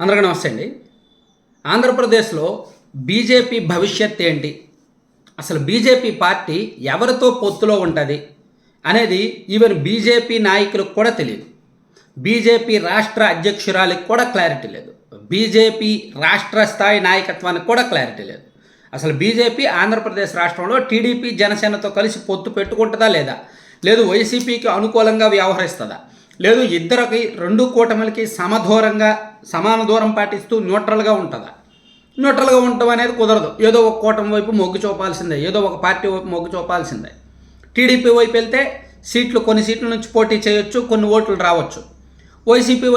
అందరికీ నమస్తే అండి. ఆంధ్రప్రదేశ్లో బీజేపీ భవిష్యత్ ఏంటి? అసలు బీజేపీ పార్టీ ఎవరితో పొత్తులో ఉంటుంది అనేది ఈవెన్ బీజేపీ నాయకులకు కూడా తెలియదు. బీజేపీ రాష్ట్ర అధ్యక్షురాలికి కూడా క్లారిటీ లేదు. బీజేపీ రాష్ట్ర స్థాయి నాయకత్వానికి కూడా క్లారిటీ లేదు. అసలు బీజేపీ ఆంధ్రప్రదేశ్ రాష్ట్రంలో టీడీపీ జనసేనతో కలిసి పొత్తు పెట్టుకుంటుందా లేదా? లేదు వైసీపీకి అనుకూలంగా వ్యవహరిస్తుందా? లేదు ఇద్దరికి రెండు కూటమిలకి సమాన దూరం పాటిస్తూ న్యూట్రల్గా ఉంటుందా? న్యూట్రల్గా ఉండటం అనేది కుదరదు. ఏదో ఒక కూటమి వైపు మొగ్గు చూపాల్సిందే, ఏదో ఒక పార్టీ వైపు మొగ్గు చూపాల్సిందే. టీడీపీ వైపు వెళ్తే కొన్ని సీట్ల నుంచి పోటీ చేయొచ్చు, కొన్ని ఓట్లు రావచ్చు. వైసీపీ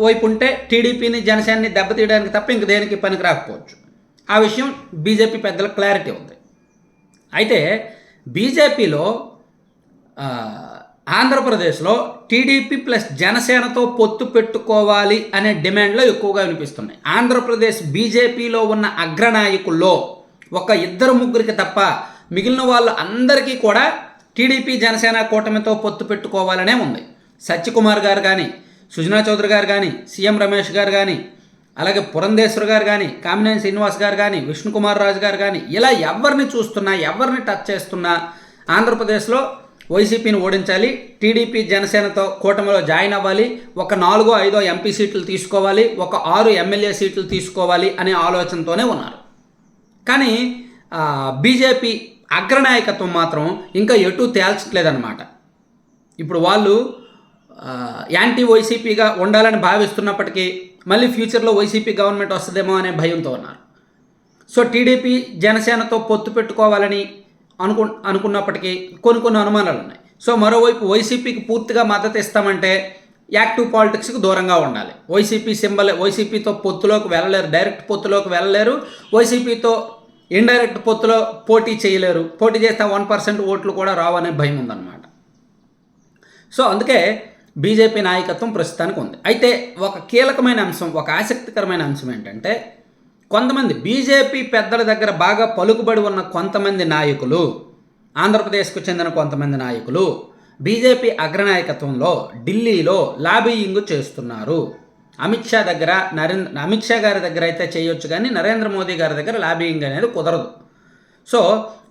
వైపు ఉంటే టీడీపీని జనసేనని దెబ్బతీయడానికి తప్ప ఇంక దేనికి పనికి రాకపోవచ్చు. ఆ విషయం బీజేపీ పెద్దలకు క్లారిటీ ఉంది. అయితే బీజేపీలో ఆంధ్రప్రదేశ్లో టీడీపీ ప్లస్ జనసేనతో పొత్తు పెట్టుకోవాలి అనే డిమాండ్లో ఎక్కువగా వినిపిస్తున్నాయి. ఆంధ్రప్రదేశ్ బీజేపీలో ఉన్న అగ్రనాయకుల్లో ఒక ఇద్దరు ముగ్గురికి తప్ప మిగిలిన వాళ్ళు అందరికీ కూడా టీడీపీ జనసేన కూటమితో పొత్తు పెట్టుకోవాలనే ఉంది. సత్యకుమార్ గారు కానీ, సుజనా చౌదరి గారు కానీ, సీఎం రమేష్ గారు కానీ, అలాగే పురంధేశ్వర్ గారు కానీ, కామినేని శ్రీనివాస్ గారు కానీ, విష్ణుకుమార్ రాజు గారు కానీ, ఇలా ఎవరిని చూస్తున్నా, ఎవరిని టచ్ చేస్తున్నా ఆంధ్రప్రదేశ్లో వైసీపీని ఓడించాలి, టీడీపీ జనసేనతో కూటమిలో జాయిన్ అవ్వాలి, ఒక 4-5 ఎంపీ సీట్లు తీసుకోవాలి, ఒక 6 ఎమ్మెల్యే సీట్లు తీసుకోవాలి అనే ఆలోచనతోనే ఉన్నారు. కానీ బీజేపీ అగ్రనాయకత్వం మాత్రం ఇంకా ఎటూ తేల్చట్లేదన్నమాట. ఇప్పుడు వాళ్ళు యాంటీ వైసీపీగా ఉండాలని భావిస్తున్నప్పటికీ మళ్ళీ ఫ్యూచర్లో వైసీపీ గవర్నమెంట్ వస్తుందేమో అనే భయంతో ఉన్నారు. సో టీడీపీ జనసేనతో పొత్తు పెట్టుకోవాలని అనుకున్నప్పటికీ కొన్ని అనుమానాలు ఉన్నాయి. సో మరోవైపు వైసీపీకి పూర్తిగా మద్దతు ఇస్తామంటే యాక్టివ్ పాలిటిక్స్కి దూరంగా ఉండాలి. వైసీపీతో పొత్తులోకి వెళ్ళలేరు, డైరెక్ట్ పొత్తులోకి వెళ్ళలేరు. వైసీపీతో ఇండైరెక్ట్ పొత్తులో పోటీ చేయలేరు. పోటీ చేస్తే 1% ఓట్లు కూడా రావనే భయం ఉందన్నమాట. సో అందుకే బీజేపీ నాయకత్వం ప్రస్తుతానికి ఉంది. అయితే ఒక కీలకమైన అంశం, ఒక ఆసక్తికరమైన అంశం ఏంటంటే, కొంతమంది బీజేపీ పెద్దల దగ్గర బాగా పలుకుబడి ఉన్న కొంతమంది నాయకులు, ఆంధ్రప్రదేశ్కు చెందిన కొంతమంది నాయకులు బీజేపీ అగ్రనాయకత్వంలో ఢిల్లీలో లాబీయింగ్ చేస్తున్నారు. అమిత్ షా గారి దగ్గర అయితే చేయొచ్చు, కానీ నరేంద్ర మోదీ గారి దగ్గర లాబీయింగ్ అనేది కుదరదు. సో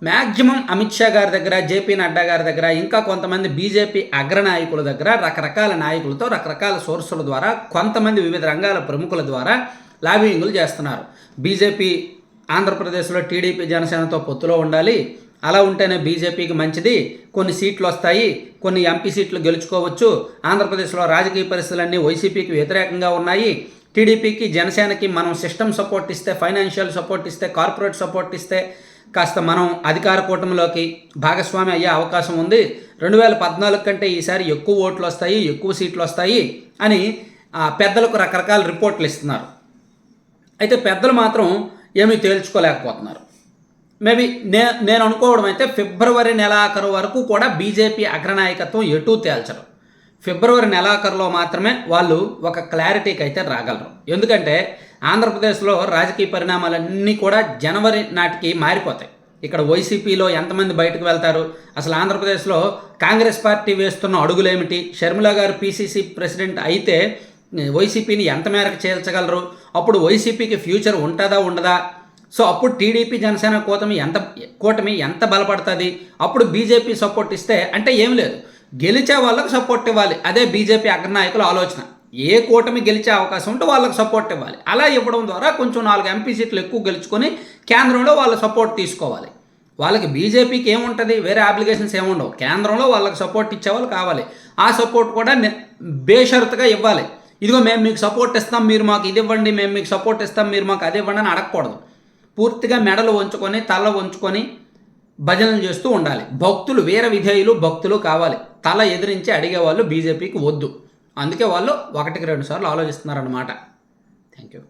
మ్యాక్సిమం అమిత్ షా గారి దగ్గర, జేపీ నడ్డా గారి దగ్గర, ఇంకా కొంతమంది బీజేపీ అగ్రనాయకుల దగ్గర రకరకాల నాయకులతో రకరకాల సోర్సుల ద్వారా కొంతమంది వివిధ రంగాల ప్రముఖుల ద్వారా లాబీయింగ్లు చేస్తున్నారు. బీజేపీ ఆంధ్రప్రదేశ్లో టీడీపీ జనసేనతో పొత్తులో ఉండాలి, అలా ఉంటేనే బీజేపీకి మంచిది, కొన్ని సీట్లు వస్తాయి, కొన్ని ఎంపీ సీట్లు గెలుచుకోవచ్చు, ఆంధ్రప్రదేశ్లో రాజకీయ పరిస్థితులన్నీ వైసీపీకి వ్యతిరేకంగా ఉన్నాయి, టీడీపీకి జనసేనకి మనం సిస్టమ్ సపోర్ట్ ఇస్తే, ఫైనాన్షియల్ సపోర్ట్ ఇస్తే, కార్పొరేట్ సపోర్ట్ ఇస్తే కాస్త మనం అధికార కూటమిలోకి భాగస్వామి అయ్యే అవకాశం ఉంది, 2014 కంటే ఈసారి ఎక్కువ ఓట్లు వస్తాయి, ఎక్కువ సీట్లు వస్తాయి అని పెద్దలకు రకరకాల రిపోర్ట్లు ఇస్తున్నారు. అయితే పెద్దలు మాత్రం ఏమీ తేల్చుకోలేకపోతున్నారు. మేబీ నేను అనుకోవడం అయితే ఫిబ్రవరి నెలాఖరు వరకు కూడా బీజేపీ అగ్రనాయకత్వం ఎటూ తేల్చరు. ఫిబ్రవరి నెలాఖరులో మాత్రమే వాళ్ళు ఒక క్లారిటీకి అయితే రాగలరు. ఎందుకంటే ఆంధ్రప్రదేశ్లో రాజకీయ పరిణామాలన్నీ కూడా జనవరి నాటికి మారిపోతాయి. ఇక్కడ వైసీపీలో ఎంతమంది బయటకు వెళ్తారు, అసలు ఆంధ్రప్రదేశ్లో కాంగ్రెస్ పార్టీ వేస్తున్న అడుగులేమిటి, షర్మిల గారు పీసీసీ ప్రెసిడెంట్ అయితే వైసీపీని ఎంత మేరకు చేర్చగలరు, అప్పుడు వైసీపీకి ఫ్యూచర్ ఉంటుందా ఉండదా, సో అప్పుడు టీడీపీ జనసేన కూటమి ఎంత బలపడుతుంది, అప్పుడు బీజేపీ సపోర్ట్ ఇస్తే అంటే ఏం లేదు, గెలిచే వాళ్ళకు సపోర్ట్ ఇవ్వాలి. అదే బీజేపీ అగ్రనాయకుల ఆలోచన. ఏ కూటమి గెలిచే అవకాశం ఉంటే వాళ్ళకు సపోర్ట్ ఇవ్వాలి. అలా ఇవ్వడం ద్వారా కొంచెం 4 ఎంపీ సీట్లు ఎక్కువ గెలుచుకొని కేంద్రంలో వాళ్ళ సపోర్ట్ తీసుకోవాలి. వాళ్ళకి బీజేపీకి ఏముంటుంది, వేరే అప్లికేషన్స్ ఏముండవు, కేంద్రంలో వాళ్ళకి సపోర్ట్ ఇచ్చేవాళ్ళు కావాలి. ఆ సపోర్ట్ కూడా బేషరతుగా ఇవ్వాలి. ఇదిగో మేము మీకు సపోర్ట్ ఇస్తాం, మీరు మాకు ఇది ఇవ్వండి, మేము మీకు సపోర్ట్ ఇస్తాం, మీరు మాకు అది ఇవ్వండి అని అడగకూడదు. పూర్తిగా మెడలు వంచుకొని, తల వంచుకొని భజనలు చేస్తూ ఉండాలి. భక్తులు, వీర విధేయులు భక్తులు కావాలి. తల ఎదిరించి అడిగేవాళ్ళు బీజేపీకి వద్దు. అందుకే వాళ్ళు 1-2 సార్లు ఆలోచిస్తున్నారన్నమాట. Thank you.